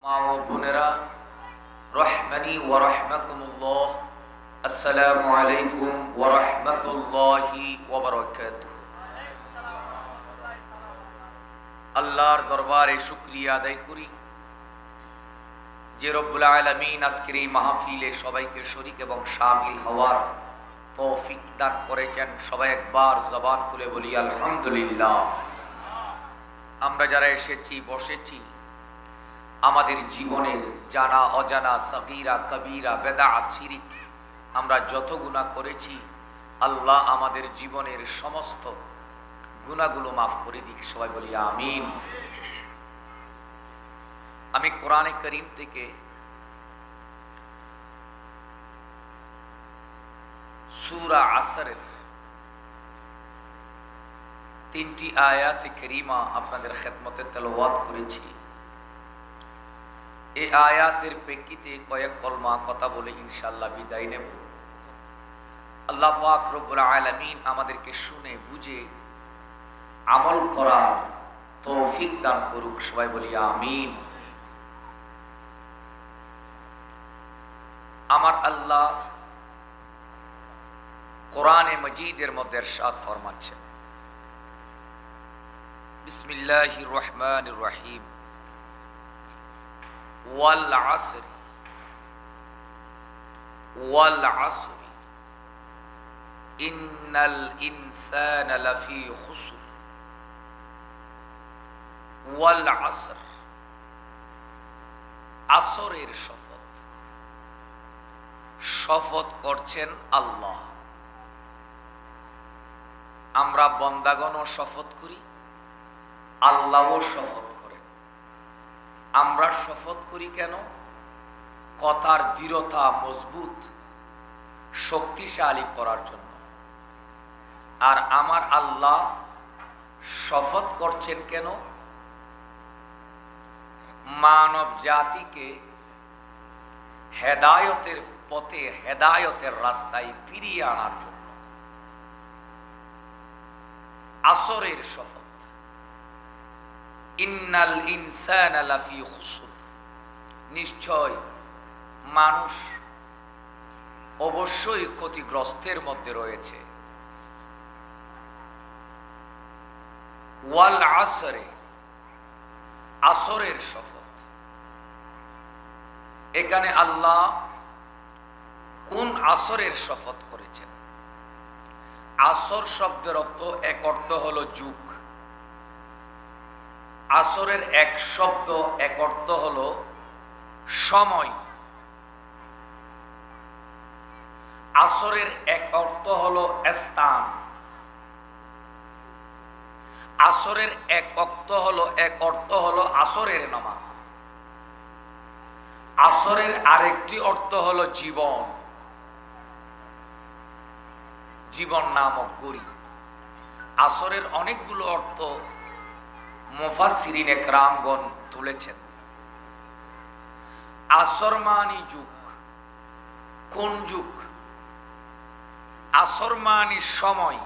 মা ও বোনেরা, রহমানি ওয়া রাহমাকুমুল্লাহ, আসসালামু আলাইকুম ওয়া রাহমাতুল্লাহি ওয়া বারাকাতুহু। আল্লাহর দরবারে শুকরিয়া আদায় করি যে রব্বুল আলামিন আজকের এই মাহফিলে সবাইকে শরীক এবং শামিল হওয়ার তৌফিক দান করেছেন। সবাই একবার জবান খুলে বলি আলহামদুলিল্লাহ। আমরা যারা এসেছি, বসেছি, আমাদের জীবনের জানা অজানা, সগীরা কবীরা, বেদাত, শিরিক আমরা যত গুনাহ করেছি, আল্লাহ আমাদের জীবনের সমস্ত গুনাহগুলো মাফ করে দিক। সবাই বলি আমিন। আমি কোরআনে করিম থেকে সূরা আসরের 3টি আয়াতে কারিমা আপনাদের খেদমতে তেলাওয়াত করেছি। এই আয়াতের প্রেক্ষিতে কয়েক কলমা কথা বলে ইনশাআল্লাহ বিদায় নেব। আল্লাহ পাক রব্বুল আলামিন আমাদেরকে শুনে বুঝে আমল করার তৌফিক দান করুক। সবাই বলি আমিন। আমার আল্লাহ কোরআনে মজিদের মধ্যে ইরশাদ ফরমাচ্ছেন, বিসমিল্লাহির রহমানির রহিম, ওয়াল আসরি ওয়াল আসরি ইন্নাল ইনসানা লাফি খুসর। ওয়াল আসর, আসরের শপথ। শপথ করছেন আল্লাহ। আমরা বন্দাগণও শপথ করি, আল্লাহও শপথ করেন। আমরা শপথ করি কেন? কথার দৃঢ়তা মজবুত, শক্তিশালী করার জন্য। আর আমার আল্লাহ শপথ করছেন কেন? মানব জাতিকে হেদায়েতের পথে, হেদায়েতের রাস্তায় ফিরিয়ে আনার জন্য। আসরের শপথ, ইন্নাল ইনসানা লাফি খুসর, নিশ্চয় মানুষ অবশ্যই ক্ষতিগ্রস্তের মধ্যে রয়েছে। ওয়াল আসরে, আসরের শপথ। এখানে আল্লাহ কোন আসরের শপথ করেছেন? আসর শব্দের অর্থ, এক অর্থ হলো যুগ। আসরের এক শব্দ, এক অর্থ হলো সময়। আসরের এক অর্থ হলো স্থান। আসরের এক অর্থ হলো আসরের নামাজ। আসরের আরেকটি অর্থ হলো জীবন, জীবন নামক গড়ি। আসরের অনেকগুলো অর্থ মুফাসসিরিনে কেরামগণ তুলেছেন। আসর মানি যুগ। কোন যুগ? আসর মানি সময়।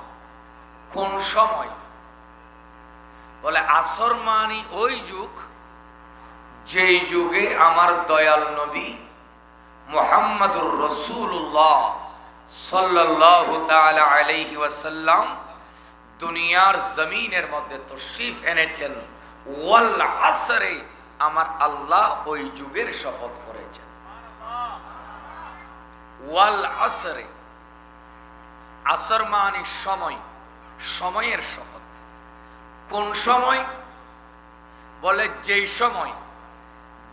কোন সময়? বলে আসর মানি ওই যুগ যেই যুগে আমার দয়াল নবী মুহাম্মদুর রাসূলুল্লাহ সাল্লাল্লাহু তাআলা আলাইহি ওয়াসাল্লাম দুনিয়ার জমিনের মধ্যে তশরিফ এনেছেন। ওয়াল আসরে, আমার আল্লাহ ওই যুগের শপথ করেছেন। ওয়াল আসরে, আসর মানে সময়, সময়ের শপথ। কোন সময়? বলে যেই সময়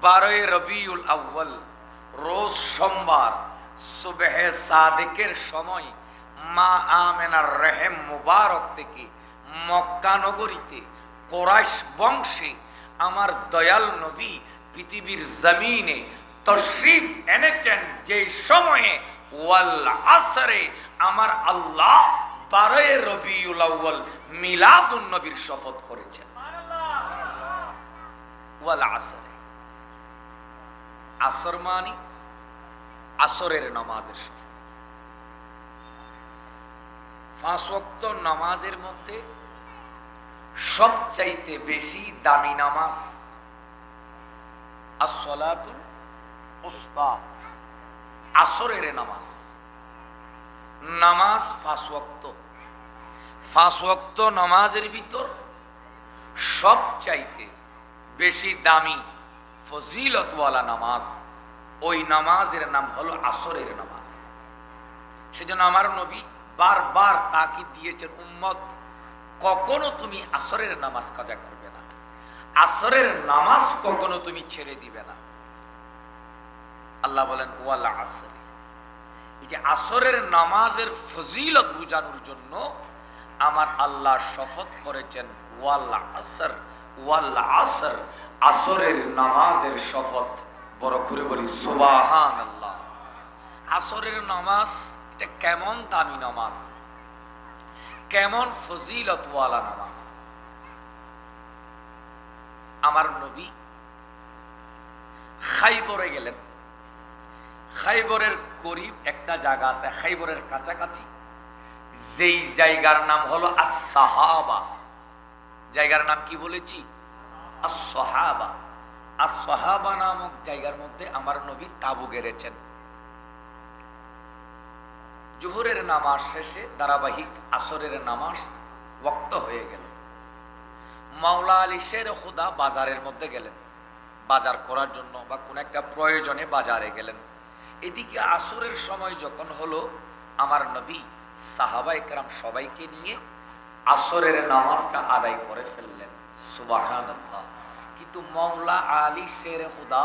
12 রবিউল আউয়াল, রোজ সোমবার, সুবহে সাদিকের সময় মা আমেনার রহেম মুবারক থেকে মক্কা নগরীতে কুরাইশ বংশে আমার দয়াল নবী পৃথিবীর জমিনে তশরিফ এনেছেন। যে সময়ে ওয়াল আসরে, আমার আল্লাহ 12 রবিউল আউয়াল মিলাদুন নবীর শপথ করেছেন। ওয়াল আসরে, আসর মানি আসরের নামাজের শপথ। 5 ওয়াক্ত নামাজের মধ্যে সবচাইতে বেশি দামি নামাজ আসসালাতুল উসতা, আসরের নামাজ। নামাজ 5 ওয়াক্ত। 5 ওয়াক্ত নামাজের ভিতর সবচাইতে বেশি দামি ফজিলতওয়ালা নামাজ, ওই নামাজের নাম হলো আসরের নামাজ। সেজন্য আমার নবী বারবার তাকিদ দিয়েছেন, উম্মত কখনো তুমি আসরের নামাজ কাজা করবে না, আসরের নামাজ কখনো তুমি ছেড়ে দিবে না। আল্লাহ বলেন ওয়াল আসর, এই যে আসরের নামাজের ফজিলত বুঝানোর জন্য আমার আল্লাহ শপথ করেছেন ওয়াল আসর, ওয়াল আসর, আসরের নামাজের শপথ। বড় করে বলি সুবহানাল্লাহ। আসরের নামাজ এটা কেমন দামি নামাজ, কেমন ফজিলতওয়ালা নামাজ। আমার নবী খাইবরে গেলেন। খাইবরের করিব একটা জায়গা আছে, খাইবরের কাছাকাছি, যেই জায়গার নাম হলো আস-সাহাবা। জায়গার নাম কি বলেছি? আস-সাহাবা। আস-সাহাবা নামক জায়গার মধ্যে আমার নবী তাবু গেড়েছেন। জোহরের নামাজ শেষে ধারাবাহিক আসরের নামাজ ওয়াক্ত হয়ে গেল। মাওলা আলী শের খুদা বাজারের মধ্যে গেলেন, বাজার করার জন্য বা কোন একটা প্রয়োজনে বাজারে গেলেন। এদিকে আসরের সময় যখন হলো, আমার নবী সাহাবায়ে কেরাম সবাইকে নিয়ে আসরের নামাজটা আদায় করে ফেললেন। সুবহানাল্লাহ। কিন্তু মাওলা আলী শের খুদা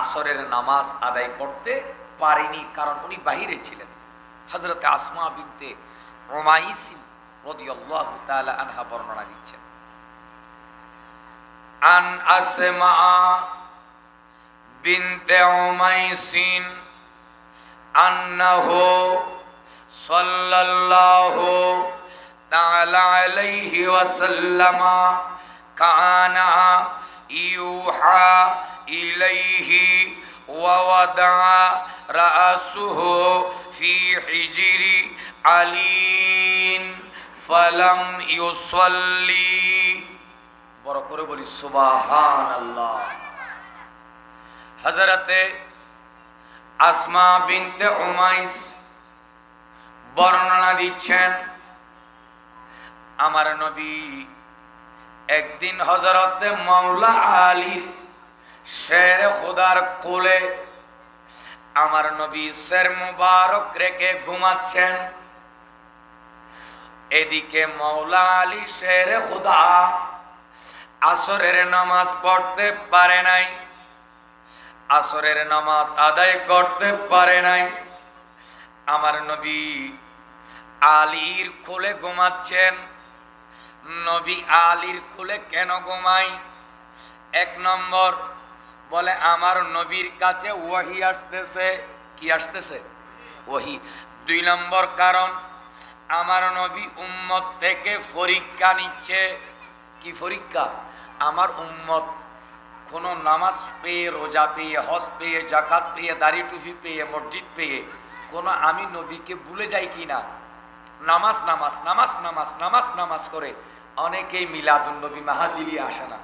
আসরের নামাজ আদায় করতে পারেনি, কারণ উনি বাহিরে ছিলেন। হযরতে আসমা বিনতে উমাইস রাদিয়াল্লাহু তাআলা আনহা বর্ণনা দিচ্ছেন, আন আসমা বিনতে উমাইস আন্নাহু সাল্লাল্লাহু তাআলা আলাইহি ওয়াসাল্লাম কানা ইউহা ইলাইহি ওয়া ওয়াদা রাসুহু ফি হিজরি আলীন ফালাম ইউসাল্লি। বড় করে বলি সুবহানাল্লাহ। হযরতে আসমা বিনতে উমাইস বর্ণনা দিচ্ছেন, আমার নবী একদিন হযরতে মাওলা আলীর শের খুদার কোলে আমার নবী শের মুবারক রেখে ঘুমাচ্ছেন। এদিকে মাওলা আলী শের খুদা আসরের নামাজ পড়তে পারে নাই, আসরের নামাজ আদায় করতে পারে নাই। আমার নবী আলীর কোলে ঘুমাচ্ছেন। নবী আলীর কোলে কেন ঘুমাই? 1 নম্বর বলে আমার নবীর কাছে ওহী আসতেছে। কি আসতেছে? ওহী। 2 নম্বর কারণ, আমার নবী উম্মত থেকে পরীক্ষা নিচ্ছে। কি পরীক্ষা? আমার উম্মত কোনো নামাজ পেয়ে, রোজা পেয়ে, হজ পেয়ে, যাকাত পেয়ে, দাড়ি টুপি পেয়ে, মসজিদ পেয়ে কোনো আমি নবীকে ভুলে যাই কিনা। নামাজ নামাজ নামাজ নামাজ নামাজ নামাজ করে অনেকেই মিলাদুন নবী মাহফিলে আসে না।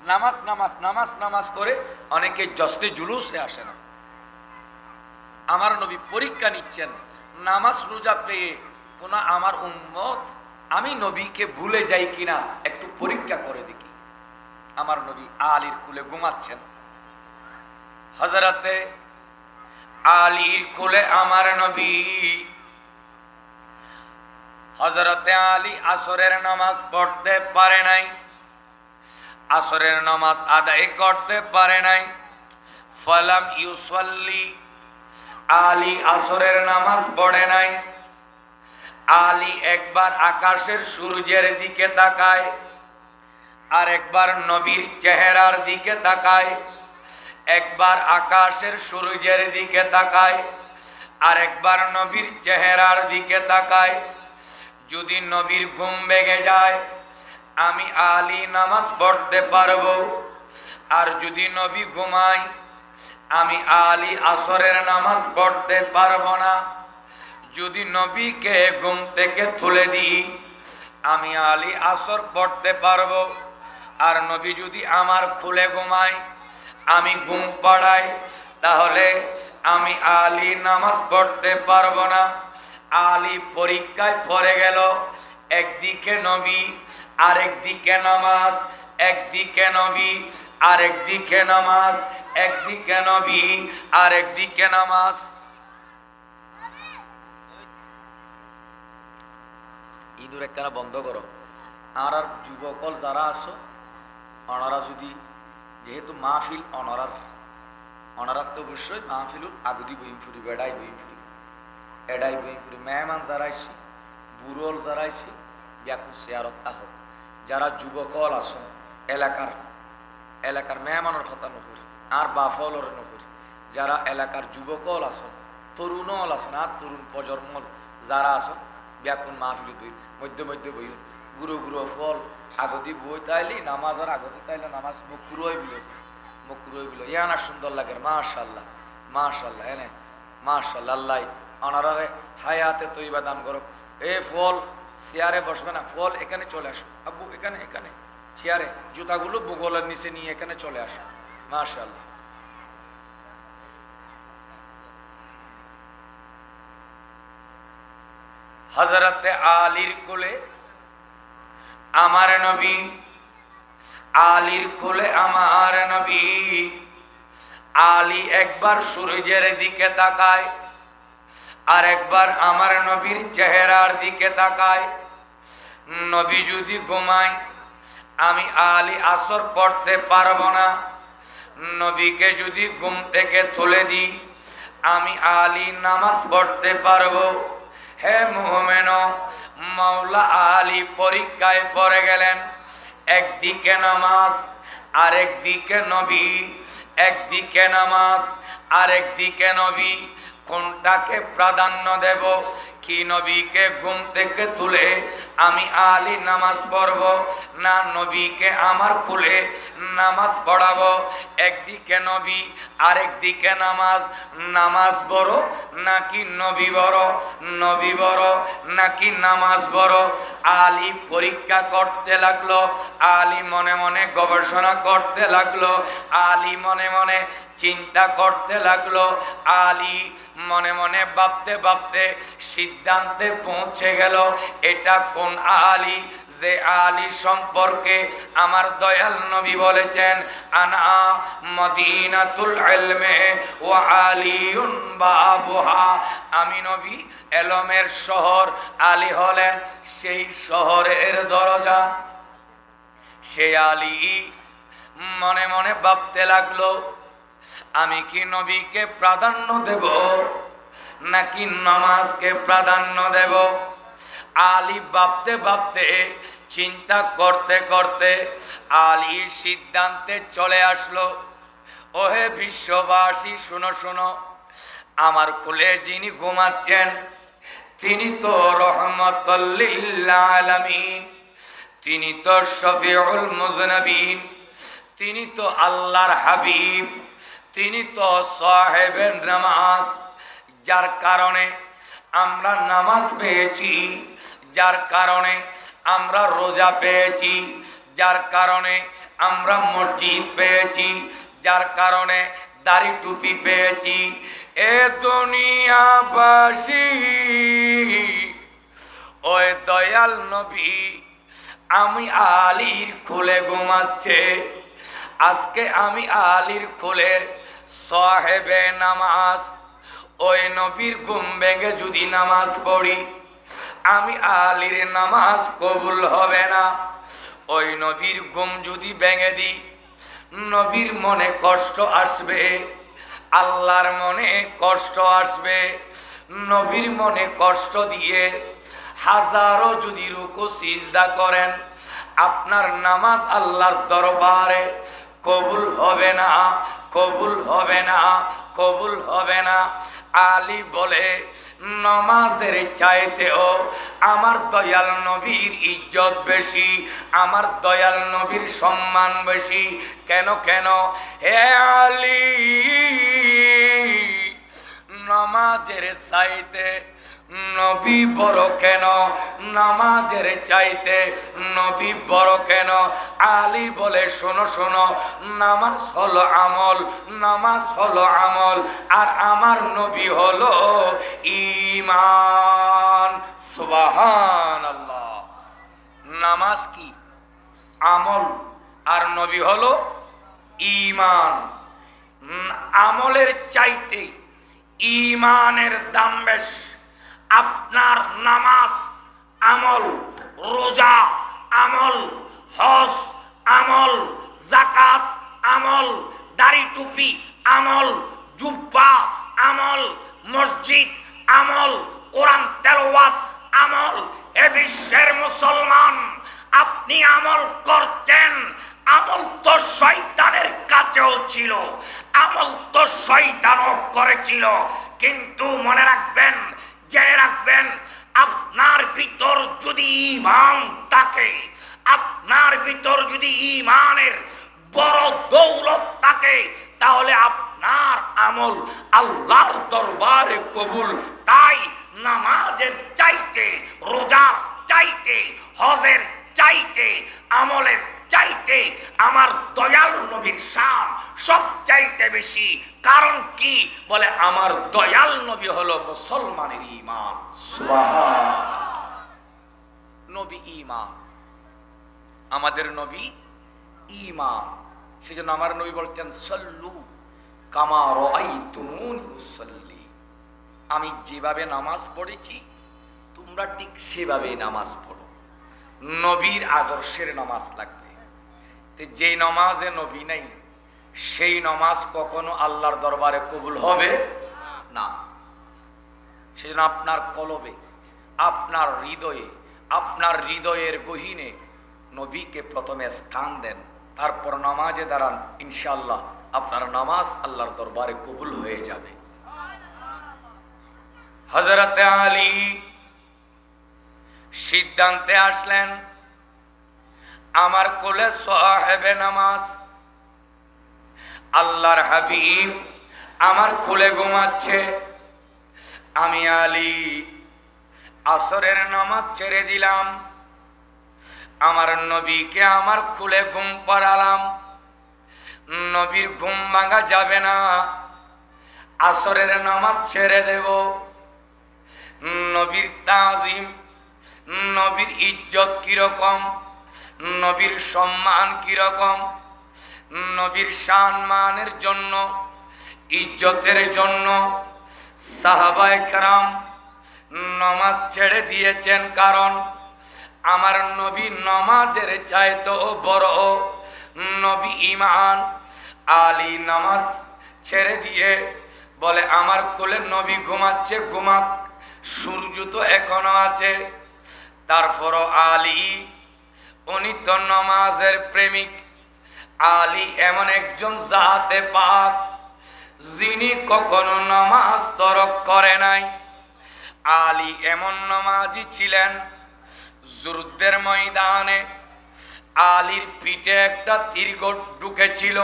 নামাজ নামাজ নামাজ নামাজ করে অনেকে জশ্নে জুলুসে আসে না। আমার নবী পরীক্ষা নিচ্ছেন, নামাজ রোজা পেয়ে কোন আমার উম্মত আমি নবীকে ভুলে যাই কিনা একটু পরীক্ষা করে দেখি। আমার নবী আলীর কোলে ঘুমাচ্ছেন। হযরতে আলীর কোলে আমার নবী, হযরতে আলী আসরের নামাজ পড়তে পারে নাই, আসরের নামাজ আদায় করতে পারে নাই। ফালাম ইউসাল্লি, আলী আসরের নামাজ পড়ে নাই। আলী একবার আকাশের সূর্যের দিকে তাকায়, আর একবার নবীর চেহারার দিকে তাকায়। একবার আকাশের সূর্যের দিকে তাকায়, আর একবার নবীর চেহারার দিকে তাকায়। যদি নবীর ঘুম ভেঙে যায় আমি আলী নামাজ পড়তে পারবো, আর যদি নবী ঘুমায় আমি আলী আসরের নামাজ পড়তে পারবো না। যদি নবীকে ঘুম থেকে তুলে দিই আমি আলী আসর পড়তে পারবো, আর নবী যদি আমার খুলে ঘুমায় আমি ঘুম পাড়াই, তাহলে আমি আলী নামাজ পড়তে পারবো না। আলী পরীক্ষায় পড়ে গেল, একদিকে নবী আরেকদিকে নামাজ, একদিকে নবী আরেকদিকে নামাজ, একদিকে নবী আরেকদিকে নামাজ। ইঁদুর একখানা বন্ধ করো। আর যুবকল যারা আছো, অনারা যদি, যেহেতু মাহফিল অনারার তো অবশ্যই মাহফিলুর আগুদি বইম ফুরি, বেড়াই বইম ফুরি, এডাই বইম ফুরি। মেহমান যারা আইসি, বুড়োল যারা আইসি, ব্যাকুল শেয়ারত আহক। যারা যুবকল আছো, এলাকার মেহমানের কথা নকরি, আর বাফলর নকরি। যারা এলাকার যুবকল আছো, তরুণল আছেন, আর তরুণ প্রজন্মল যারা আছো, ব্যাকুল মাহফিল বই মধ্যে মধ্যে বই গুরু গুরু ফল আগতি বই তাইলি নামাজ, আর আগতি তাইলে নামাজ মুকুরই বিল ইয়ানা সুন্দর লাগে। মাশাআল্লাহ মাশাআল্লাহ, এনে মাশাআল্লাহ। আল্লাহ অনারারে হায়াতে তৈবা দান করো। এ ফল চেয়ারে বসবে না, ফল এখানে চলে আসো আব্বু, এখানে চেয়ারে, জুতাগুলো বুগলের নিচে নিয়ে এখানে চলে আসো। মাশাআল্লাহ। হযরতে আলীর কোলে আমার নবী, আলীর কোলে আমার নবী। আলী একবার সূর্যের দিকে তাকায়, আর একবার আমার নবীর চেহারার দিকে তাকায়। নবী যদি ঘুমায়, আমি আলী আসর পড়তে পারবো না। নবীকে যদি ঘুম থেকে তুলে দিই, আমি আলী নামাজ পড়তে পারবো। হে মুমিন, মাওলা আলী পরীক্ষায় পড়ে গেলেন। একদিকে নামাজ, আরেকদিকে নবী, একদিকে নামাজ আরেকদিকে নবী। কোনটাকে প্রাধান্য দেব? কি নবীকে ঘুম থেকে তুলে আমি আলী নামাজ পড়ব, না নবীকে আমার কুলে নামাজ পড়াবো? একদিকে নবী আরেকদিকে নামাজ, নামাজ বড় নাকি নবী বড়? নবী বড় নাকি নামাজ বড়? আলী পরীক্ষা করতে লাগলো, আলী মনে মনে গবেষণা করতে লাগলো, আলী মনে মনে চিন্তা করতে লাগলো, আলী মনে মনে ভাবতে ভাবতে সিদ্ধান্তে পৌঁছে গেল, এটা কোন আলী যে আলী সম্পর্কে আমার দয়াল নবী বলেছেন, আনা মদিনাতুল ইলমে ওয়া আলিউন বাবুহা। আমি নবী এলমের শহর, আলী হলেন সেই শহরের দরজা। সে আলী মনে মনে ভাবতে লাগলো, আমি কি নবীকে প্রাধান্য দেব নাকি নামাজকে প্রাধান্য দেব? আলী ভাবতে ভাবতে চিন্তা করতে করতে আলী সিদ্ধান্তে চলে আসলো। ওহে বিশ্ববাসী, শুনো শুনো, আমার কোলে যিনি ঘুমাচ্ছেন তিনি তো রহমাতুল লিল আলামিন, তিনি তো শফিউল মুজনাবিন, তিনি তো আল্লাহর হাবিব, তিনি তো সাহেবের নামাজ। যার কারণে আমরা নামাজ পেয়েছি, যার কারণে আমরা রোজা পেয়েছি, যার কারণে আমরা মসজিদ পেয়েছি, যার কারণে দাড়ি টুপি পেয়েছি। এ দুনিয়াবাসী, ওই দয়াল নবী আমি আলীর কোলে ঘুমাচ্ছে। আজকে আমি আলীর কোলে সাহেবে নামাজ, ওই নবীর ঘুম ভেঙে যদি নামাজ পড়ি, আমি আলীর নামাজ কবুল হবে না। ওই নবীর ঘুম যদি ভেঙে দিই, নবীর মনে কষ্ট আসবে, আল্লাহর মনে কষ্ট আসবে। নবীর মনে কষ্ট দিয়ে হাজারো যদি রুকু সিজদা করেন, আপনার নামাজ আল্লাহর দরবারে কবুল হবে না, কবুল হবে না, কবুল হবে না। আলী বলে, নামাজের চাইতেও আমার দয়াল নবীর ইজ্জত বেশি, আমার দয়াল নবীর সম্মান বেশি। কেন কেন? হে আলী, নামাজের চাইতে নবী বড় কেন নামাজের চাইতে, নবী বড় কেন? আলী বলে শোনো শোনো, নামাজ হলো আমল, নামাজ হলো আমল, আর আমার নবী হলো ঈমান। সুবহানাল্লাহ। নামাজ কি? আমল, আর নবী হলো ঈমান। আমলের চাইতে ঈমানের দাম বেশি। আপনার নামাজ আমল, রোজা আমল, হজ আমল, যাকাত আমল, দাড়ি টুপি আমল, জুব্বা আমল, মসজিদ আমল, কোরআন তেলাওয়াত আমল। এ বিশ্বের মুসলমান, আপনি আমল করতেন, আমল তো শয়তানের কাছেও ছিল, আমল তো শয়তানও করেছিল। কিন্তু মনে রাখবেন, জেনে রাখবেন, আপনার ভিতর যদি ঈমান থাকে, আপনার ভিতর যদি ঈমানের বড় দৌলত থাকে, তাহলে আপনার আমল আল্লাহর দরবারে কবুল। তাই নামাজের চাইতে, রোজার চাইতে, হজের চাইতে, আমলের চাইতে আমার দয়াল নবীর শান সব চাইতে বেশি। কারণ কি? বলে আমার দয়াল নবী হলো মুসলমানের ঈমান। সুবহানাল্লাহ। নবী ঈমান, আমাদের নবী ঈমান। সেজন্য আমার নবী বলতেন, সল্লু কামা রাআইতুমুনি উসাল্লি। আমি যেভাবে নামাজ পড়েছি তোমরা ঠিক সেভাবে নামাজ পড়ো। নবীর আদর্শের নামাজ লাগবে। যে নামাজে নবী নেই, সেই নামাজ কখনো আল্লাহর দরবারে কবুল হবে না। সেজন্য আপনার কলবে, আপনার হৃদয়ে, আপনার হৃদয়ের গহীনে নবীকে প্রথমে স্থান দেন, তারপর নামাজে দাঁড়ান। ইনশাআল্লাহ আপনার নামাজ আল্লাহর দরবারে কবুল হয়ে যাবে। হযরত আলী সিদ্ধান্তে আসলেন, আমার কোলে সাহেবে নামাজ, আল্লাহর হাবিব আমার কোলে ঘুমাচ্ছে। আমি আলী আসরের নামাজ ছেড়ে দিলাম, আমার নবীকে আমার কোলে ঘুম পাড়ালাম। নবীর ঘুম ভাঙা যাবে না, আসরের নামাজ ছেড়ে দেব। নবীর তাজিম, নবীর ইজ্জত কিরকম, নবীর সম্মান কিরকম, নবীর সম্মানের জন্য, ইজ্জতের জন্য সাহাবায়ে কেরাম নামাজ ছেড়ে দিয়েছেন। কারণ আমার নবী নামাজের চাইতেও বড় নবী ঈমান। আলী নামাজ ছেড়ে দিয়ে বলে, আমার কোলে নবী ঘুমাচ্ছে, ঘুমাক, সূর্য তো এখনো আছে। তারপরও আলী, উনি তো নামাজের প্রেমিক। আলী এমন একজন জাতে পাক, যিনি কখনো নামাজ তরক করে নাই। আলী এমন নামাজি ছিলেন, যুদ্ধের ময়দানে আলীর পিঠে একটা তীর ঢুকেছিল।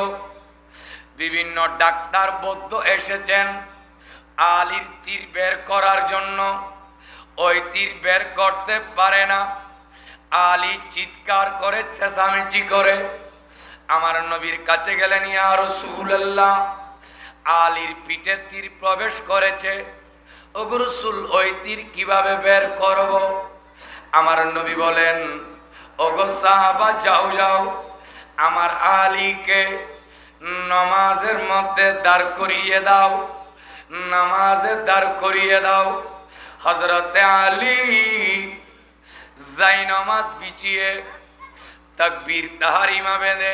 বিভিন্ন ডাক্তার বৈদ্য এসেছেন আলীর তীর বের করার জন্য, ওই তীর বের করতে পারে না। আলী চিৎকার করে, চেঁচামেচি করে আমার নবীর কাছে গেলেন, ইয়া রাসূলুল্লাহ, আলীর পিঠে তীর প্রবেশ করেছে, ওগো রাসূল, ওই তীর কিভাবে বের করব? আমার নবী বলেন, ওগো সাহাবা, যাও যাও, আমার আলীকে নামাজের মধ্যে দাঁড় করিয়ে দাও, নামাজে দাঁড় করিয়ে দাও। হযরতে আলী যাই নামাজ বিছিয়ে তাকবীর তাহরিমা বেঁধে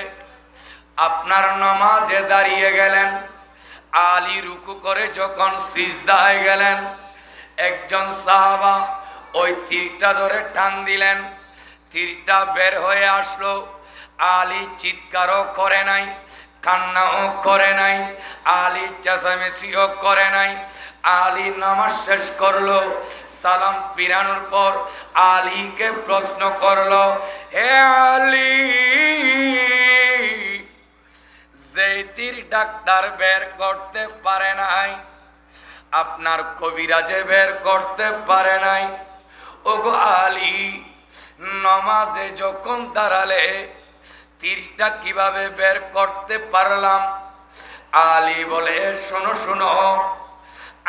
আপনার নামাজে দাঁড়িয়ে গেলেন। আলী রুকু করে যখন সিজদায় গেলেন, একজন সাহাবা ওই তীরটা ধরে টান দিলেন, তীরটা বের হয়ে আসলো। আলী চিৎকারও করে নাই, কান্নাও করে নাই, আলী চেঁচামেচিও করে নাই। আলী নামাজ শেষ করলো, সালাম ফিরানোর পর আলীকে প্রশ্ন করলো, হে আলী, যে তীর ডাক্তার বের করতে পারে নাই, আপনার কবিরাজে বের করতে পারে নাই। ওগো আলী, নামাজে যখন দাঁড়ালে তীরটা কিভাবে বের করতে পারলাম? আলী বলে, শোনো শোনো,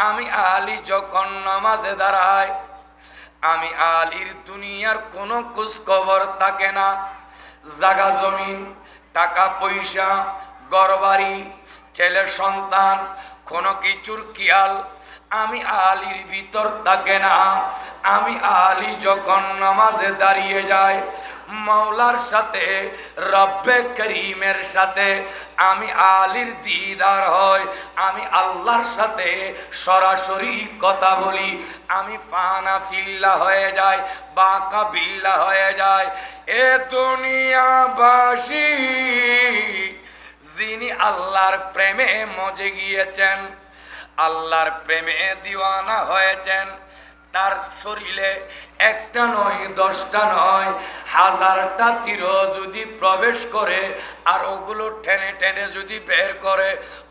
আমি আলী যখন নামাজে দাঁড়াই, আমি আলীর দুনিয়ার কোনো খোঁজ খবর থাকে না। জাগা জমিন, টাকা পয়সা, ঘরবাড়ি, ছেলে সন্তান, কোনো কিছুর খেয়াল আমি আলীর ভিতর থাকে না। আমি আলী যখন নামাজে দাঁড়িয়ে যায়, মাওলার সাথে, রব্বে করিমের সাথে আমি আলীর দিদার হয়। আমি আল্লাহর সাথে সরাসরি কথা বলি। আমি ফানা ফিল্লা হয়ে যায়, বাঁকা বিল্লা হয়ে যায়। এ দুনিয়াবাসী যিনি আল্লাহর প্রেমে মজে গিয়েছেন, আল্লাহর প্রেমে দিওয়ানা হয়েছেন, তার শরীরে একটা নয়, 10টা নয়, 1000টা তীর যদি প্রবেশ করে আর ওগুলো টেনে টেনে যদি বের করে,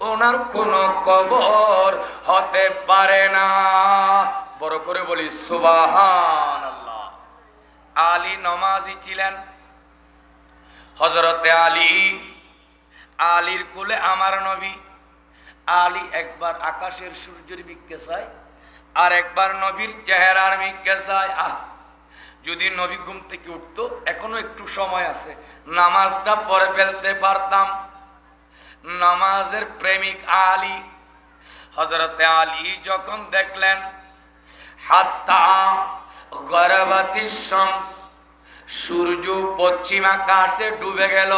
ওনার কোনো কবর হতে পারে না। বড় করে বলি সুবহানাল্লাহ। আলী নমাজি ছিলেন। হযরতে আলী, আলীর কোলে আমার নবী। আলী একবার আকাশের সূর্যের দিকে চায়, আর একবার নবীর চেহারার দিকে চায়। যদি নবী ঘুম থেকে উঠতো, এখনো একটু সময় আছে, নামাজটা পড়ে ফেলতে পারতাম। নামাজের প্রেমিক আলী। হযরতে আলী যখন দেখলেন হাত্তা গরবাতিশ শামস, সূর্য পশ্চিম আকাশে ডুবে গেল,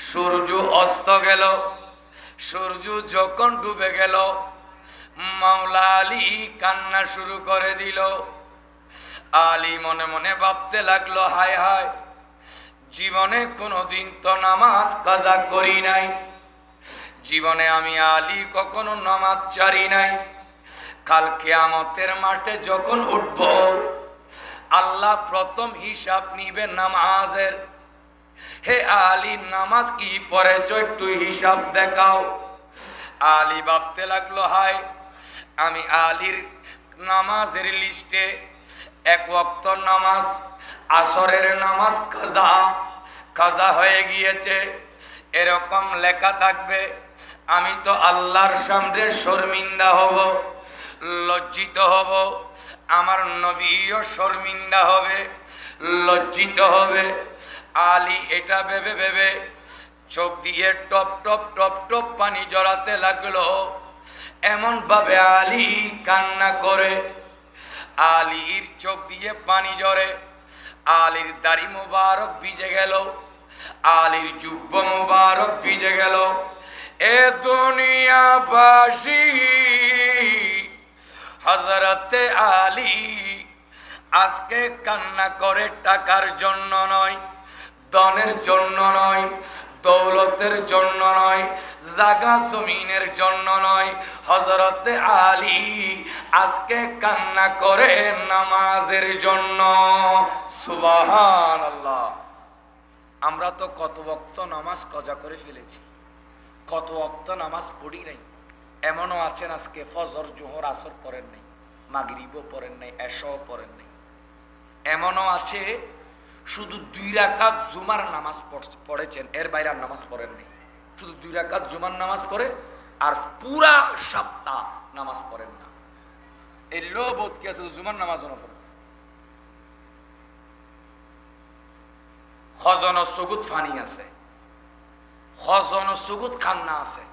সূর্য অস্ত গেল। সূর্য যখন ডুবে গেল, মাওলা আলী কান্না শুরু করে দিল। আলী মনে মনে ভাবতে লাগলো, হায় হায়, জীবনে কোনোদিন তো নামাজ কাজা করি নাই, জীবনে আমি আলী কখনো নামাজ ছাড়ি নাই। কাল কিয়ামতের মাঠে যখন উঠব, আল্লাহ প্রথম হিসাব নিবে নামাজের। হে আলী, নামাজ কি পড়েছ, একটু হিসাব দেখাও। আলী ভাবতে লাগলো, হায়, আমি আলীর নামাজের লিস্টে এক ওয়াক্ত নামাজ, আসরের নামাজ কাজা কাজা হয়ে গিয়েছে, এরকম লেখা থাকবে। আমি তো আল্লাহর সামনে শর্মিন্দা হব, লজ্জিত হব, আমার নবীও শর্মিন্দা হবে, লজ্জিত হবে। আলী এটা ভেবে ভেবে চোখ দিয়ে টপ টপ টপ টপ পানি জড়াতে লাগলো। এমন ভাবে আলী কান্না করে, আলীর চোখ দিয়ে পানি ঝরে, আলীর দাড়ি মুবারক ভিজে গেল, আলীর জুব্বা মুবারক ভিজে গেল। এ দুনিয়াবাসী, হযরতে আলী আজকে কান্না করে টাকার জন্য নয়, ধনের জন্য নয়, দৌলতের জন্য নয়, জাগা জমিনের জন্য নয়। হযরতে আলী আজকে কান্না করে নামাজের জন্য। সুবহানাল্লাহ। আমরা তো কত ওয়াক্ত নামাজ কাজা করে ফেলেছি, কত ওয়াক্ত নামাজ পড়ি নাই। এমনও আছেন আজকে ফজর, জোহর, আসর পড়েন নাই, মাগরিবও পড়েন নাই, এশাও পড়েন নাই। এমনও আছে শুধু 2 রাকাত জুমার নামাজ পড়েছেন, এর বাইরে আর নামাজ পড়েন নাই। শুধু 2 রাকাত জুমার নামাজ পড়ে আর পুরা সপ্তাহ নামাজ পড়েন না। এই লোভ কি আছে, জুমার নামাজও না পড়েন। খজন ও সুগুত ফানি আছে, খজন ও সুগুত খান্না আছে।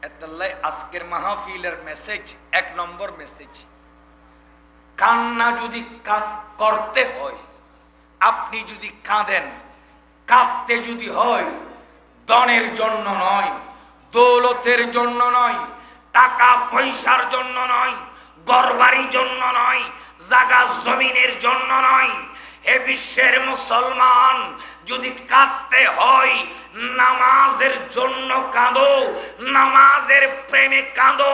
এতাল্লাই আজকের মাহফিলের মেসেজ, 1 নম্বর মেসেজ, কান্না যদি করতে হয়, আপনি যদি কাঁদেন, কাঁদতে যদি হয়, ধনের জন্য নয়, দৌলতের জন্য নয়, টাকা পয়সার জন্য নয়, ঘরবাড়ির জন্য নয়, জায়গা জমিনের জন্য নয়। হে বিশ্বের মুসলমান, যদি কাঁদতে হয়, নামাজের জন্য কাঁদো, নামাজের প্রেমে কাঁদো,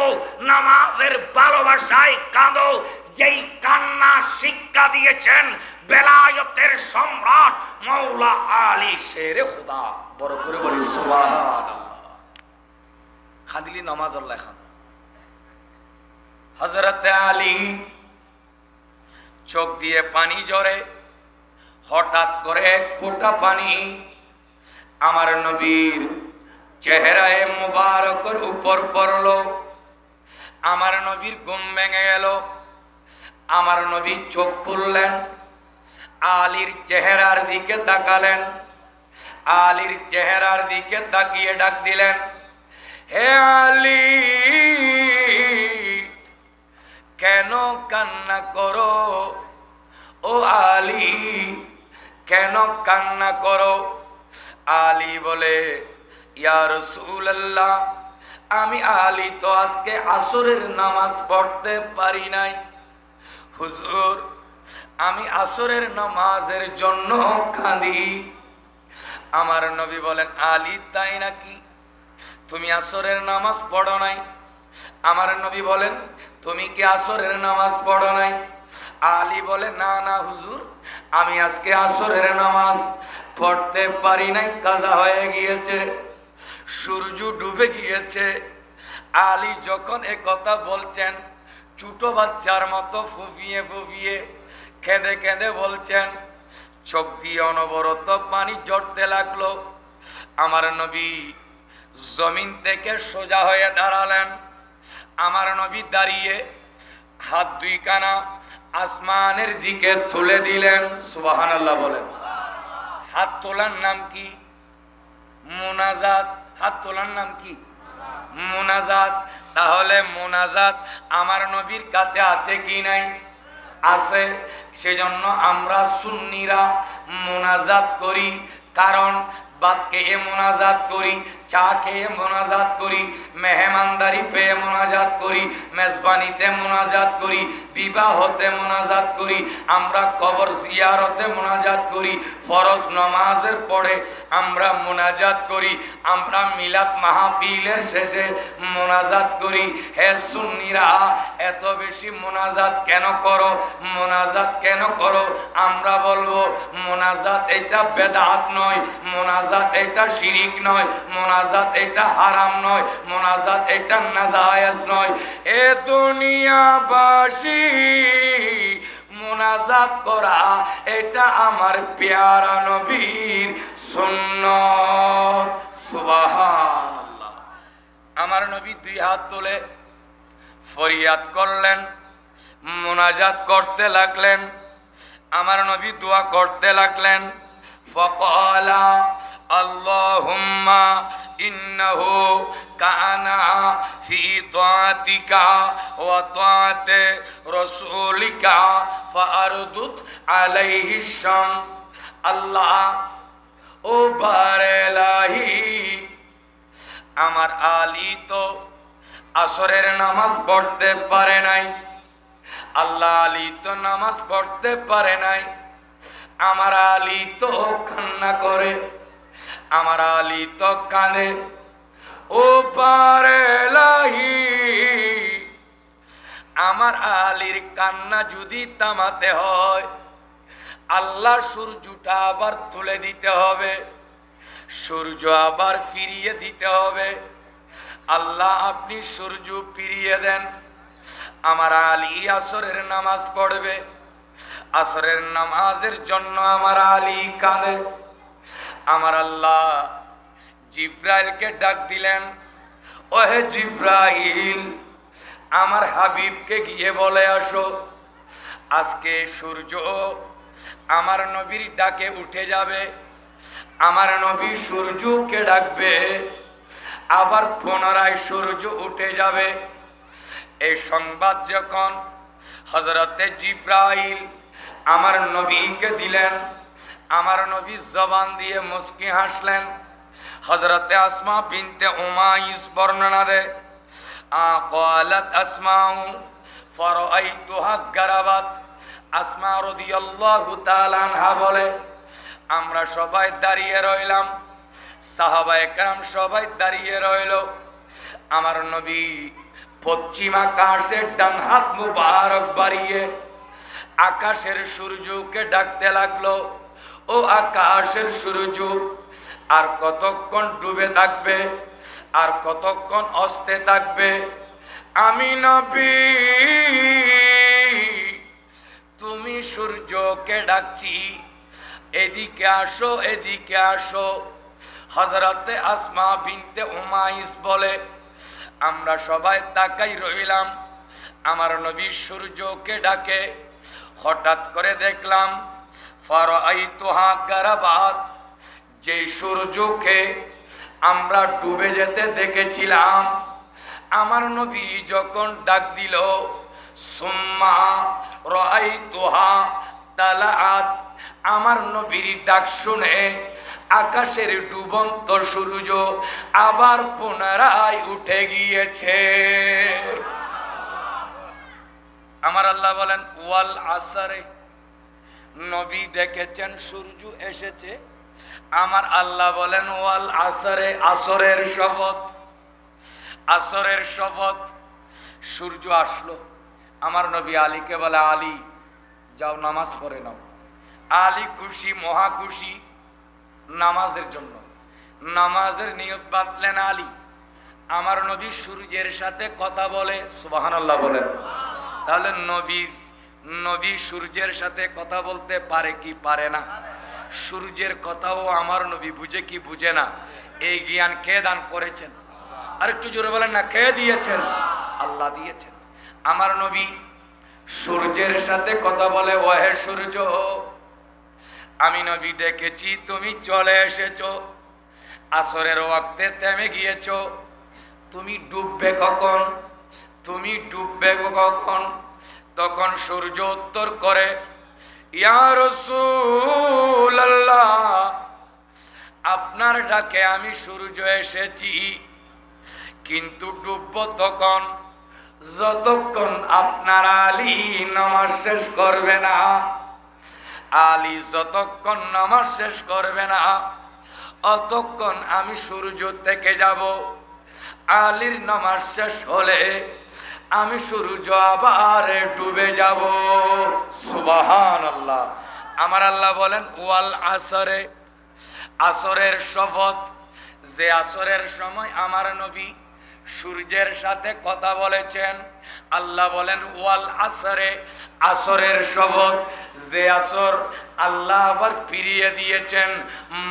নামাজের ভালোবাসায় কাঁদো। যেই কান্না শিক্ষা দিয়েছেন বেলায়েতের সম্রাট মাওলা আলী শেরে খুদা। বড় করে বলি সুবহানাল্লাহ। খাদিলি নামাজ আল্লাহ খান, হযরতে আলী চোখ দিয়ে পানি ঝরে, হঠাৎ করে এক ফোঁটা পানি আমার নবীর চেহারায় মুবারকের উপর পড়ল। আমার নবীর ঘুম ভেঙে গেল। আমার নবী চোখ খুললেন, আলীর চেহারার দিকে তাকালেন। আলীর চেহারার দিকে তাকিয়ে ডাক দিলেন, হে আলী, কেন কান্না করো? ও আলী, কেন কান্না করো? আলী বলে, ইয়া রাসূলুল্লাহ, আমি আলী তো আজকে আসরের নামাজ পড়তে পারি নাই। হুজুর, আমি আসরের নামাজের জন্য কাঁদি। আমার নবী বলেন, আলী তাই নাকি? তুমি আসরের নামাজ পড়ো নাই? আমার নবী বলেন, তুমি কি আসরের নামাজ পড়ো নাই? আলী বলে, না না হুজুর, আমি আজকে আসরের নামাজ পড়তে পারি নাই, কাজা হয়ে গিয়েছে, সূর্য ডুবে গিয়েছে। আলী যখন এ কথা বলছেন, ছোট বাচ্চার মতো ফুফিয়ে ফুফিয়ে কেঁদে কেঁদে বলছেন, চোখ দিয়ে অনবরত পানি ঝরতে লাগলো। আমার নবী জমিন থেকে সোজা হয়ে দাঁড়ালেন। আমার নবী দাঁড়িয়ে হাত দুইখানা আসমানের দিকে তুলে দিলেন। সুবহানাল্লাহ বলেন। হাত তোলার নাম কি? মুনাজাত। হাত তোলার নাম কি? মুনাজাত। তাহলে মুনাজাত আমার নবীর কাছে আছে কি নাই? আছে। সেজন্য আমরা সুন্নিরা মুনাজাত করি। কারণ ভাত খেয়ে মোনাজাত করি, চা খেয়ে মোনাজাত করি, মেহমানদারি পেয়ে মোনাজাত করি, মেজবানিতে মোনাজাত করি, বিবাহতে মোনাজাত করি, আমরা কবর জিয়ারতে মোনাজাত করি, ফরজ নামাজের পরে আমরা মোনাজাত করি, আমরা মিলাদ মাহফিলের শেষে মোনাজাত করি। হে সুন্নিরা, এত বেশি মোনাজাত কেন করো? মোনাজাত কেন করো? আমরা বলবো, মোনাজাত এটা বেদাত নয়, মোনাজাত এটা শিরিক নয়, মোনাজাত এটা হারাম নয়, মোনাজাত এটা নাজায়েজ নয়। এ দুনিয়াবাসী, মোনাজাত করা এটা আমার প্যারা নবীর সুন্নত। সুবহানাল্লাহ। আমার নবী দুই হাত তুলে ফরিয়াদ করলেন, মোনাজাত করতে লাগলেন। আমার নবী দোয়া করতে লাগলেন। فقال اللهم إنه كان في طاعتك وطاعة رسولك فأردد عليه الشمس। আল্লাহ ও বারেলাহি, আমার আলী তো আসরের নামাজ পড়তে পারে নাই। আল্লাহ, আলী তো নামাজ পড়তে পারে নাই। আমার আলী তো কান্না করে, আমার আলী তো কাঁদে। ও বারেলাহি, আমার আলীর কান্না যদি থামাতে হয়, আল্লাহ সূর্যটা আবার তুলে দিতে হবে, সূর্য আবার ফিরিয়ে দিতে হবে। আল্লাহ, আপনি সূর্য ফিরিয়ে দেন। আমার আলী আসরের নামাজ পড়বে। আসরের নামাজের জন্য আমার আলী কাঁদে। আমার আল্লাহ জিব্রাইলকে ডাক দিলেন, ওহে জিব্রাইল, আমার হাবিবকে গিয়ে বলে আসো, আজকে সূর্য আমার নবীর ডাকে উঠে যাবে। আমার নবী সূর্যকে ডাকবে, আবার পুনরায় সূর্য উঠে যাবে। এই সংবাদ যখন হযরতে জিব্রাইল আমার নবীকে দিলেন, আমার নবী জবান দিয়ে মুস্কি হাসলেন। হযরতে আসমা বিনতে উমাইস বর্ণনা দেয়, قالت أسماء فرأيتها غربت। আসমা রাদিয়াল্লাহু তাআলা আনহা বলে, আমরা সবাই দাঁড়িয়ে রইলাম, সাহাবায়ে কেরাম সবাই দাঁড়িয়ে রইল। আমার নবী পশ্চিম আকাশের ডান হাত মুবারক বাড়িয়ে আকাশের সূর্যকে ডাকতে লাগলো, ও আকাশের সূর্য, আর কতক্ষণ ডুবে থাকবে, আর কতক্ষণ অস্তে থাকবে? আমি নবী তুমি সূর্যকে ডাকছি, এদিকে আসো, এদিকে আসো। হযরতে আসমা বিনতে উমাইস বলে, আমরা সবাই তাকাই রইলাম, আমার নবী সূর্যকে ডাকে। হঠাৎ করে দেখলাম ফারাআইতুহা গারাবাত, যে সূর্যকে আমরা ডুবে যেতে দেখেছিলাম, আমার নবী যখন ডাক দিল সুম্মা রাআইতুহা তালাআত, আমার নবীর ডাক শুনে আকাশের ডুবন্ত সূর্য আবার পুনরায় উঠে গিয়েছে। আমার আল্লাহ বলেন ওয়াল আসরে, নবী ডেকেছেন সূর্য এসেছে, আমার আল্লাহ বলেন ওয়াল আসরে, আসরের শপথ, আসরের শপথ। সূর্য আসলো, আমার নবী আলীকে বলে আলী যাও নামাজ পড়ে নাও। আলী খুশি, মহা খুশি নামাজের জন্য, নামাজের নিয়ত বাঁধলেন আলী। আমার নবী সূর্যের সাথে কথা বলে, সুবহানাল্লাহ বলেন। তাহলে নবী সূর্যের সাথে কথা বলতে পারে কি পারে না? সূর্যের কথাও আমার নবী বুঝে কি বুঝে না? এই জ্ঞান কে দান করেছেন? আর একটু জোরে বলেন না, কে দিয়েছেন? আল্লাহ দিয়েছেন। আমার নবী সূর্যের সাথে কথা বলে, ওহে সূর্য আমি নবী ডেকেছি, তুমি চলে এসেছো, আসরের ওয়াক্তে থেমে গিয়েছো, তুমি ডুববে কখন? তুমি ডুববে কখন? তখন সূর্য উত্তর করে, ইয়া রাসূলুল্লাহ, আপনার ডাকে আমি সূর্য এসেছি, কিন্তু ডুববো তখন যতক্ষণ আপনার আলী নামাজ শেষ করবে না। আলী যতক্ষণ নামাজ শেষ করবে না অতক্ষণ আমি সূর্য থেকে যাব। আলীর নামাজ শেষ হলে আমি সূর্য আবার ডুবে যাব। সুবহানাল্লাহ। আমার আল্লাহ বলেন ওয়াল আসরে, আসরের শপথ, যে আসরের সময় আমার নবী সূর্যের সাথে কথা বলেছেন, আল্লাহ বলেন ওয়াল আসরে, আসরের শপথ, যে আসর আল্লাহ আবার ফিরিয়ে দিয়েছেন।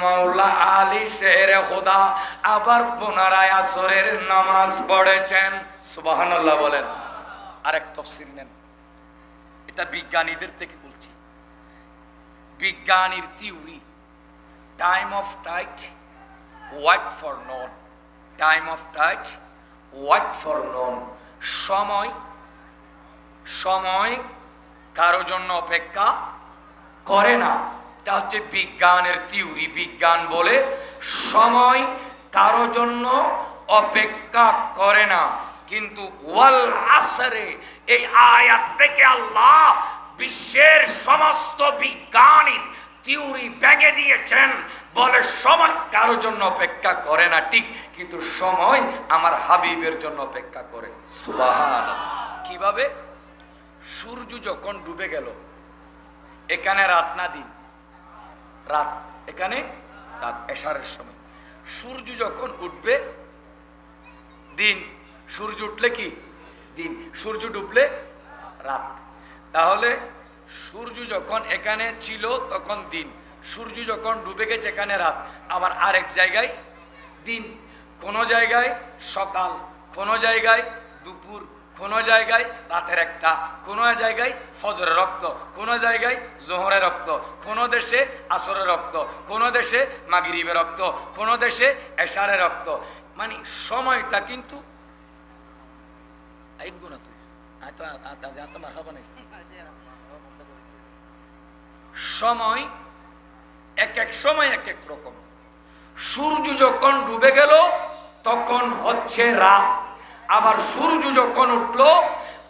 মাওলা আলী শেরে খোদা আবার পুনরায় আসরের নামাজ পড়েছেন। সুবহানাল্লাহ বলেন। আরেক তাফসীর নেন, এটা বিজ্ঞানীদের থেকে বলছি, বিজ্ঞানীর theory, time of tide wait for none, time of tide wait for none, সময় সময় কারো জন্য অপেক্ষা করে না। এটা হচ্ছে বিজ্ঞানের থিওরি। বিজ্ঞান বলে সময় কারো জন্য অপেক্ষা করে না। কিন্তু ওয়াল আসরে, এই আয়াত থেকে আল্লাহ বিশ্বের সমস্ত বিজ্ঞানী থিওরি ভেঙে দিয়েছেন, বলে সময় কারো জন্য অপেক্ষা করে না ঠিক, কিন্তু সময় আমার হাবিবের জন্য অপেক্ষা করে। সুবহানাল্লাহ। কিভাবে? সূর্য যখন ডুবে গেল, এখানে রাত না দিন? রাত, এখানে রাত, এশারের সময়। সূর্য যখন উঠবে দিন, সূর্য উঠলে কি দিন, সূর্য ডুবলে রাত। তাহলে সূর্য যখন এখানে ছিল তখন দিন, সূর্য যখন ডুবে গেছে এখানে রাত। আবার আরেক জায়গায় দিন, কোন জায়গায় সকাল, কোন জায়গায় দুপুর, কোন জায়গায় রাতের একটা, কোন জায়গায় ফজরের রক্ত, কোন জায়গায় জোহরের রক্ত, কোন দেশে আসরের রক্ত, কোন দেশে মাগরিবের রক্ত, কোন দেশে এশারের রক্ত। মানে সময়টা কিন্তু সময় এক এক সময় এক এক রকম। সূর্য যখন ডুবে গেল তখন হচ্ছে রাত, আবার সূর্য যখন উঠলো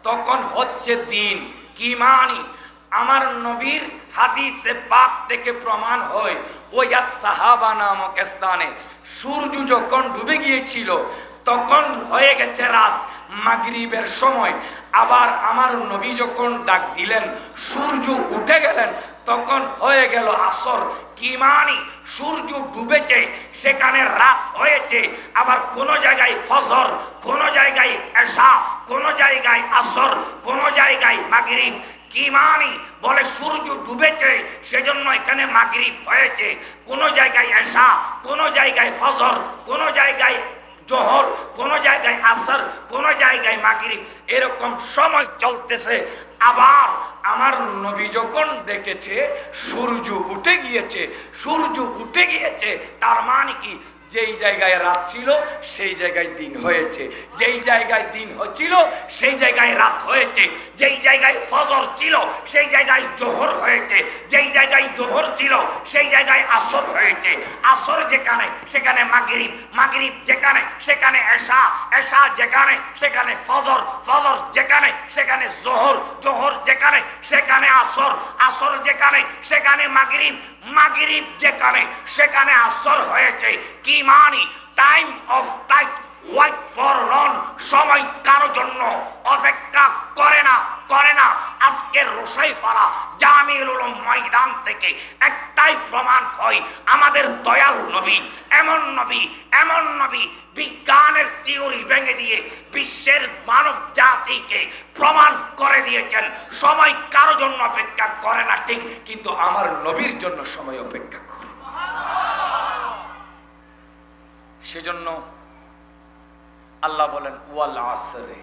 তখন হচ্ছে দিন। কি মানি? আমার নবীর হাদিসে পাক থেকে প্রমাণ হয়, ওই সাহাবা নামক স্থানে সূর্য যখন ডুবে গিয়েছিল তখন হয়ে গেছে রাত, মাগরিবের সময়। আবার আমার নবী যখন ডাক দিলেন, সূর্য উঠে গেলেন, তখন হয়ে গেল আসর। কি মানি? সূর্য ডুবেছে, সেখানে রাত হয়েছে। আবার কোন জায়গায় ফজর, কোন জায়গায় এশা, কোন জায়গায় আসর, কোন জায়গায় মাগরিব। কি মানি? বলে সূর্য ডুবেছে সেজন্য এখানে মাগরিব হয়েছে। কোন জায়গায় এশা, কোন জায়গায় ফজর, কোন জায়গায় জোহর, কোন জায়গায় আসর, কোন জায়গায় মাগরিব, এরকম সময় চলতেছে। আবার আমার নবী যখন দেখেছে সূর্য উঠে গিয়েছে, সূর্য উঠে গিয়েছে, তার মানে কি? যেই জায়গায় রাত ছিল সেই জায়গায় দিন হয়েছে, যেই জায়গায় দিন হচ্ছিল সেই জায়গায় রাত হয়েছে, যেই জায়গায় ফজর ছিল সেই জায়গায় জোহর হয়েছে, যেই জায়গায় জোহর ছিল সেই জায়গায় আসর হয়েছে, আসর যেখানে সেখানে মাগরিব, মাগরিব যেখানে সেখানে এশা, এশা যেখানে সেখানে ফজর, ফজর যেখানে সেখানে জোহর, জোহর যেখানে সেখানে আসর, আসর যেখানে সেখানে মাগরিব, মাগরিব যেখানে সেখানে আসর হয়েছে। কি মানি? Time of tide wait for none, সময় কারো জন্য অপেক্ষা করে না, করে না। আজকের রোসাইফারা জামিউল উলুম ময়দান থেকে একটাই প্রমাণ হয়, আমাদের দয়াল নবী এমন নবী, এমন নবী বিজ্ঞানের থিওরি ভেঙে দিয়ে বিশ্বের মানব জাতিকে প্রমাণ করে দিয়েছেন সময় কারো জন্য অপেক্ষা করে না, ঠিক, কিন্তু আমার নবীর জন্য সময় অপেক্ষা করে। সেজন্য আল্লাহ বলেন ওয়াল আসরে,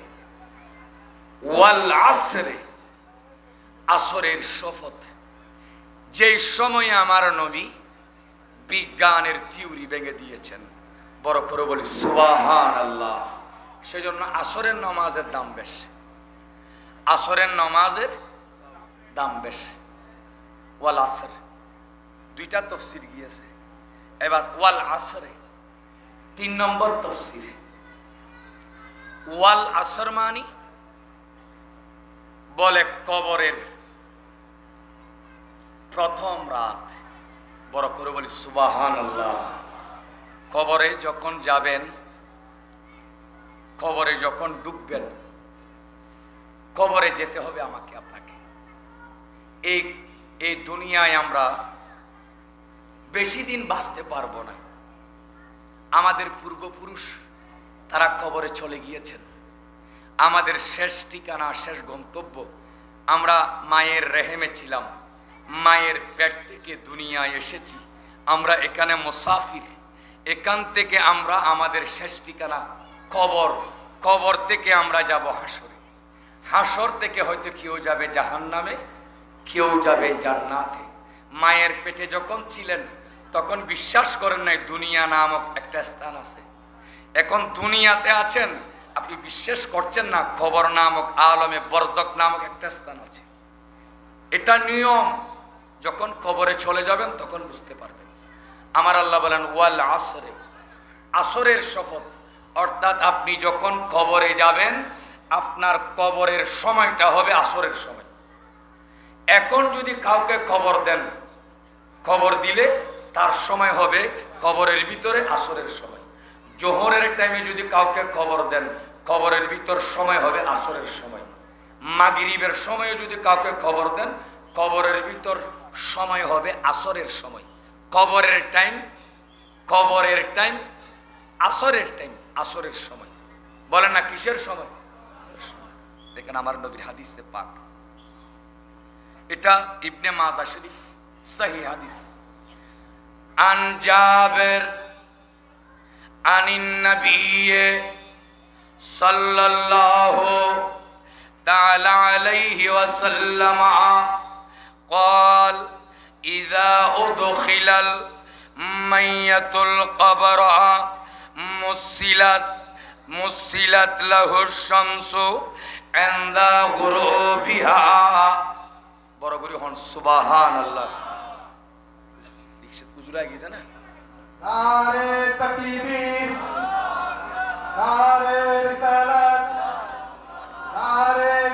ওয়াল আসরে, আসরের শপথ। যেই সময়ে আমার নবী বিজ্ঞানের থিওরি ভেঙে দিয়েছেন, বড় করে বলি সুবহানাল্লাহ। সেজন্য আসরের নামাজের দাম বেশি, আসরের নামাজের দাম বেশি। ওয়াল আসর দুইটা তাফসীর গিয়েছে, এবার ওয়াল আসরে 3 নম্বর তাফসীর। ওয়াল আসর মানি বলে কবরের প্রথম রাত, বড় করে বলি সুবহানাল্লাহ। কবরে যখন যাবেন, কবরে যখন ডুববেন, কবরে যেতে হবে আমাকে আপনাকে। এই দুনিয়ায় আমরা বেশি দিন বাঁচতে পারবো না। আমাদের পূর্বপুরুষ তারা কবরে চলে গিয়েছেন, আমাদের শেষ ঠিকানা, শেষ গন্তব্য। আমরা মায়ের রেহেমে ছিলাম, মায়ের পেট থেকে দুনিয়ায় এসেছি, আমরা এখানে মুসাফির। এখান থেকে আমরা আমাদের শেষ ঠিকানা কবর, কবর থেকে আমরা যাব হাসরে, হাসর থেকে হয়তো কেউ যাবে জাহান্নামে, কেউ যাবে জান্নাতে। মায়ের পেটে যখন ছিলেন তখন বিশ্বাস করেন নাই দুনিয়া নামক একটা স্থান আছে। এখন দুনিয়াতে আছেন, আপনি বিশ্বাস করছেন না কবর নামক আলমে বরজক নামক একটা স্থান আছে। এটা নিয়ম, যখন কবরে চলে যাবেন তখন বুঝতে পারবেন। আমার আল্লাহ বলেন ওয়াল আসরে, আসরের শপথ। অর্থাৎ আপনি যখন কবরে যাবেন আপনার কবরের সময়টা হবে আসরের সময়। এখন যদি কাউকে খবর দেন, খবর দিলে তার সময় হবে কবরের ভিতরে আসরের সময়। জোহরের টাইমে যদি কাউকে খবর দেন, কবরের ভিতর সময় হবে আসরের সময়। মাগরিবের সময়ে যদি কাউকে খবর দেন, কবরের ভিতর সময় হবে আসরের সময়। কবরের টাইম, কবরের টাইম, আসরের টাইম, আসরের সময়। বলেন না কিসের সময়? দেখেন আমার নবীর হাদিসে পাক, এটা ইবনে মাজা শরীফ সহিহ হাদিস। আন জাবের আনিন নবী সাল্লাল্লাহু তাআলা আলাইহি ওয়াসাল্লাম قال إذا أدخل الميت القبر مسلت له الشمس عند غروبها বড় করে হন সুবহানাল্লাহ। রিকশা গুজরা গিয়ে না, নারে তাকবীর।